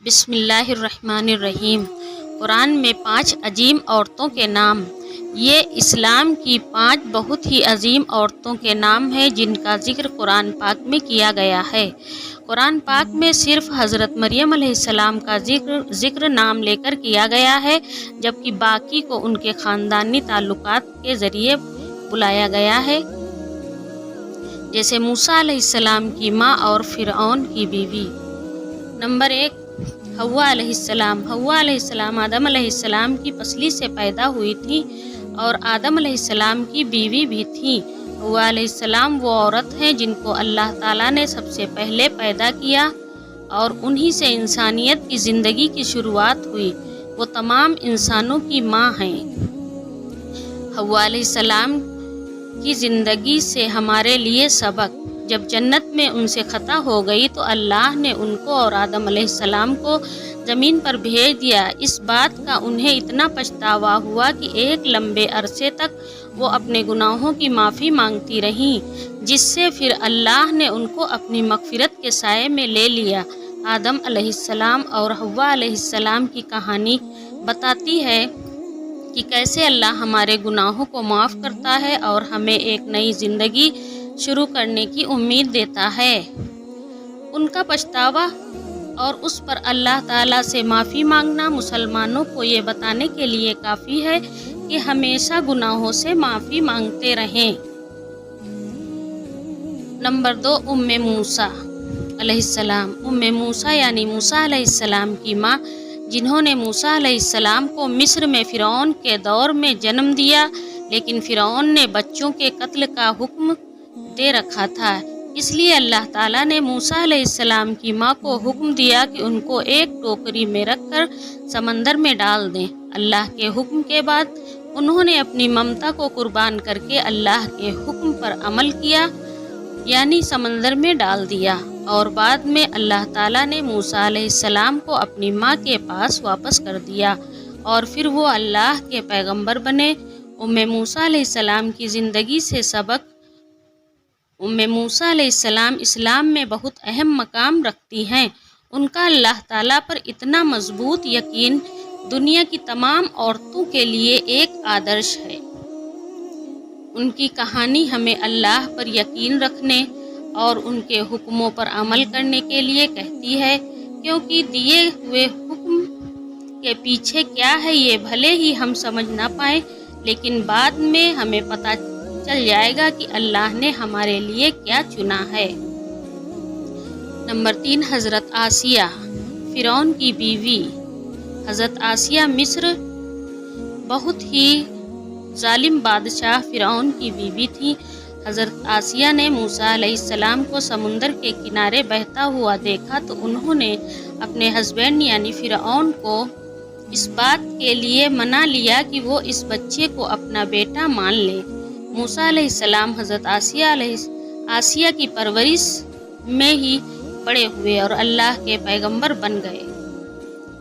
بسم اللہ الرحمن الرحیم۔ قرآن میں 5 عظیم عورتوں کے نام۔ یہ اسلام کی 5 بہت ہی عظیم عورتوں کے نام ہیں جن کا ذکر قرآن پاک میں کیا گیا ہے۔ قرآن پاک میں صرف حضرت مریم علیہ السلام کا ذکر نام لے کر کیا گیا ہے، جبکہ باقی کو ان کے خاندانی تعلقات کے ذریعے بلایا گیا ہے، جیسے موسیٰ علیہ السلام کی ماں اور فرعون کی بیوی۔ نمبر 1، حوا علیہ السلام۔ حوا علیہ السلام آدم علیہ السلام کی پسلی سے پیدا ہوئی تھی اور آدم علیہ السلام کی بیوی بھی تھی۔ حوا علیہ السلام وہ عورت ہیں جن کو اللہ تعالیٰ نے سب سے پہلے پیدا کیا اور انہی سے انسانیت کی زندگی کی شروعات ہوئی۔ وہ تمام انسانوں کی ماں ہیں۔ حوا علیہ السلام کی زندگی سے ہمارے لیے سبق: جب جنت میں ان سے خطا ہو گئی تو اللہ نے ان کو اور آدم علیہ السلام کو زمین پر بھیج دیا۔ اس بات کا انہیں اتنا پچھتاوا ہوا کہ ایک لمبے عرصے تک وہ اپنے گناہوں کی معافی مانگتی رہیں، جس سے پھر اللہ نے ان کو اپنی مغفرت کے سائے میں لے لیا۔ آدم علیہ السلام اور حوا علیہ السلام کی کہانی بتاتی ہے کہ کیسے اللہ ہمارے گناہوں کو معاف کرتا ہے اور ہمیں ایک نئی زندگی شروع کرنے کی امید دیتا ہے۔ ان کا پچھتاوا اور اس پر اللہ تعالیٰ سے معافی مانگنا مسلمانوں کو یہ بتانے کے لیے کافی ہے کہ ہمیشہ گناہوں سے معافی مانگتے رہیں۔ نمبر 2، ام موسیٰ علیہ السلام۔ ام موسیٰ یعنی موسیٰ علیہ السلام کی ماں، جنہوں نے موسیٰ علیہ السلام کو مصر میں فرعون کے دور میں جنم دیا، لیکن فرعون نے بچوں کے قتل کا حکم دے رکھا تھا، اس لیے اللہ تعالیٰ نے موسیٰ علیہ السلام کی ماں کو حکم دیا کہ ان کو ایک ٹوکری میں رکھ کر سمندر میں ڈال دیں۔ اللہ کے حکم کے بعد انہوں نے اپنی ممتا کو قربان کر کے اللہ کے حکم پر عمل کیا، یعنی سمندر میں ڈال دیا، اور بعد میں اللہ تعالیٰ نے موسیٰ علیہ السلام کو اپنی ماں کے پاس واپس کر دیا اور پھر وہ اللہ کے پیغمبر بنے۔ ام موسیٰ علیہ السلام کی زندگی سے سبق: ام موسیٰ علیہ السلام اسلام میں بہت اہم مقام رکھتی ہیں۔ ان کا اللہ تعالیٰ پر اتنا مضبوط یقین دنیا کی تمام عورتوں کے لیے ایک آدرش ہے۔ ان کی کہانی ہمیں اللہ پر یقین رکھنے اور ان کے حکموں پر عمل کرنے کے لیے کہتی ہے، کیونکہ دیے ہوئے حکم کے پیچھے کیا ہے یہ بھلے ہی ہم سمجھ نہ پائیں، لیکن بعد میں ہمیں پتہ چل جائے گا کہ اللہ نے ہمارے لیے کیا چنا ہے۔ نمبر 3، حضرت آسیہ، فرعون کی بیوی۔ حضرت آسیہ مصر بہت ہی ظالم بادشاہ فرعون کی بیوی تھی۔ حضرت آسیہ نے موسیٰ علیہ السلام کو سمندر کے کنارے بہتا ہوا دیکھا تو انہوں نے اپنے ہسبینڈ یعنی فرعون کو اس بات کے لیے منا لیا کہ وہ اس بچے کو اپنا بیٹا مان لے۔ موسیٰ علیہ السلام حضرت آسیہ کی پرورش میں ہی بڑے ہوئے اور اللہ کے پیغمبر بن گئے۔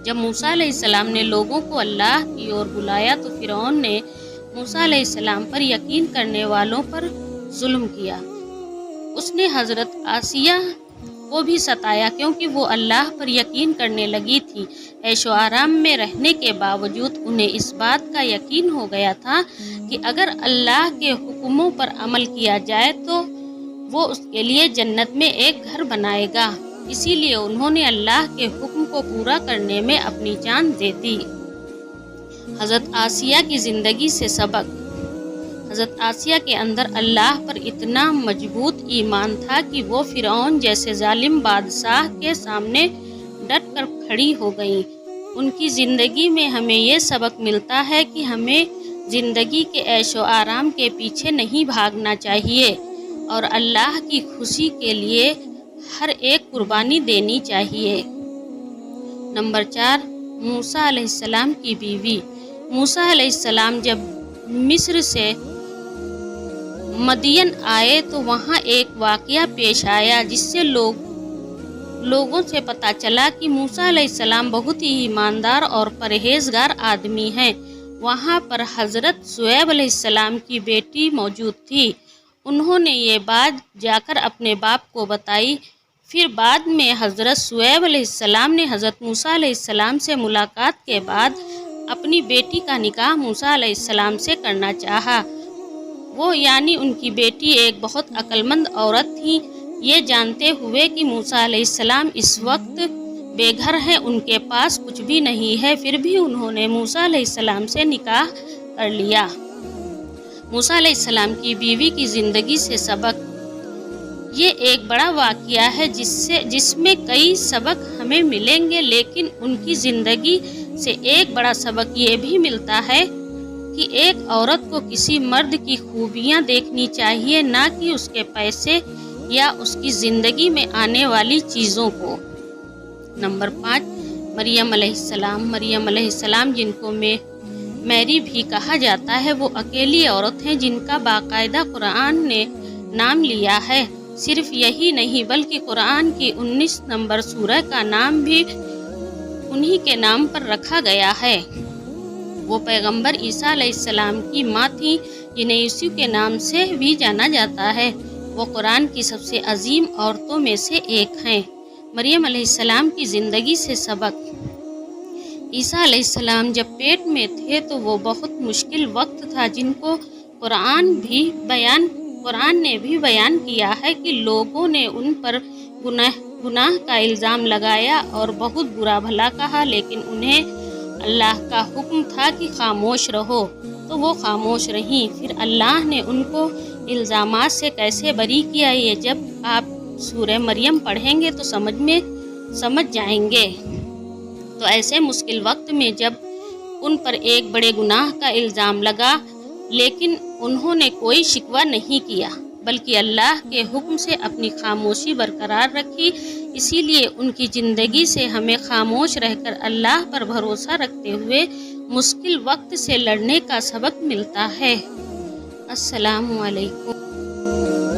جب موسیٰ علیہ السلام نے لوگوں کو اللہ کی اور بلایا تو فرعون نے موسیٰ علیہ السلام پر یقین کرنے والوں پر ظلم کیا۔ اس نے حضرت آسیہ کو بھی ستایا کیونکہ وہ اللہ پر یقین کرنے لگی تھی۔ عیش و آرام میں رہنے کے باوجود انہیں اس بات کا یقین ہو گیا تھا کہ اگر اللہ کے حکموں پر عمل کیا جائے تو وہ اس کے لیے جنت میں ایک گھر بنائے گا، اسی لیے انہوں نے اللہ کے حکم کو پورا کرنے میں اپنی جان دے دی۔ حضرت آسیہ کی زندگی سے سبق: حضرت آسیہ کے اندر اللہ پر اتنا مضبوط ایمان تھا کہ وہ فرعون جیسے ظالم بادشاہ کے سامنے ڈٹ کر کھڑی ہو گئیں۔ ان کی زندگی میں ہمیں یہ سبق ملتا ہے کہ ہمیں زندگی کے عیش و آرام کے پیچھے نہیں بھاگنا چاہیے اور اللہ کی خوشی کے لیے ہر ایک قربانی دینی چاہیے۔ نمبر 4، موسیٰ علیہ السلام کی بیوی۔ موسیٰ علیہ السلام جب مصر سے مدین آئے تو وہاں ایک واقعہ پیش آیا جس سے لوگوں سے پتہ چلا کہ موسیٰ علیہ السلام بہت ہی ایماندار اور پرہیزگار آدمی ہیں۔ وہاں پر حضرت شعیب علیہ السلام کی بیٹی موجود تھی۔ انہوں نے یہ بات جا کر اپنے باپ کو بتائی۔ پھر بعد میں حضرت شعیب علیہ السلام نے حضرت موسیٰ علیہ السلام سے ملاقات کے بعد اپنی بیٹی کا نکاح موسیٰ علیہ السلام سے کرنا چاہا۔ وہ یعنی ان کی بیٹی ایک بہت عقل مند عورت تھی۔ یہ جانتے ہوئے کہ موسیٰ علیہ السلام اس وقت بے گھر ہیں، ان کے پاس کچھ بھی نہیں ہے، پھر بھی انہوں نے موسیٰ علیہ السلام سے نکاح کر لیا۔ موسیٰ علیہ السلام کی بیوی کی زندگی سے سبق۔ یہ ایک بڑا واقعہ ہے جس میں کئی سبق ہمیں ملیں گے، لیکن ان کی زندگی سے ایک بڑا سبق یہ بھی ملتا ہے کہ ایک عورت کو کسی مرد کی خوبیاں دیکھنی چاہیے، نہ کہ اس کے پیسے یا اس کی زندگی میں آنے والی چیزوں کو۔ نمبر 5، مریم علیہ السلام۔ مریم علیہ السلام، جن کو میری بھی کہا جاتا ہے، وہ اکیلی عورت ہیں جن کا باقاعدہ قرآن نے نام لیا ہے۔ صرف یہی نہیں بلکہ قرآن کی 19 نمبر سورہ کا نام بھی انہی کے نام پر رکھا گیا ہے۔ وہ پیغمبر عیسیٰ علیہ السلام کی ماں تھیں، جنہیں یسوع کے نام سے بھی جانا جاتا ہے۔ وہ قرآن کی سب سے عظیم عورتوں میں سے ایک ہیں۔ مریم علیہ السلام کی زندگی سے سبق۔ عیسیٰ علیہ السلام جب پیٹ میں تھے تو وہ بہت مشکل وقت تھا، جن کو قرآن نے بھی بیان کیا ہے کہ لوگوں نے ان پر گناہ کا الزام لگایا اور بہت برا بھلا کہا، لیکن انہیں اللہ کا حکم تھا کہ خاموش رہو، تو وہ خاموش رہیں۔ پھر اللہ نے ان کو الزامات سے کیسے بری کیا، یہ جب آپ سورہ مریم پڑھیں گے تو سمجھ جائیں گے۔ تو ایسے مشکل وقت میں جب ان پر ایک بڑے گناہ کا الزام لگا، لیکن انہوں نے کوئی شکوہ نہیں کیا، بلکہ اللہ کے حکم سے اپنی خاموشی برقرار رکھی۔ اسی لیے ان کی زندگی سے ہمیں خاموش رہ کر اللہ پر بھروسہ رکھتے ہوئے مشکل وقت سے لڑنے کا سبق ملتا ہے۔ السلام علیکم۔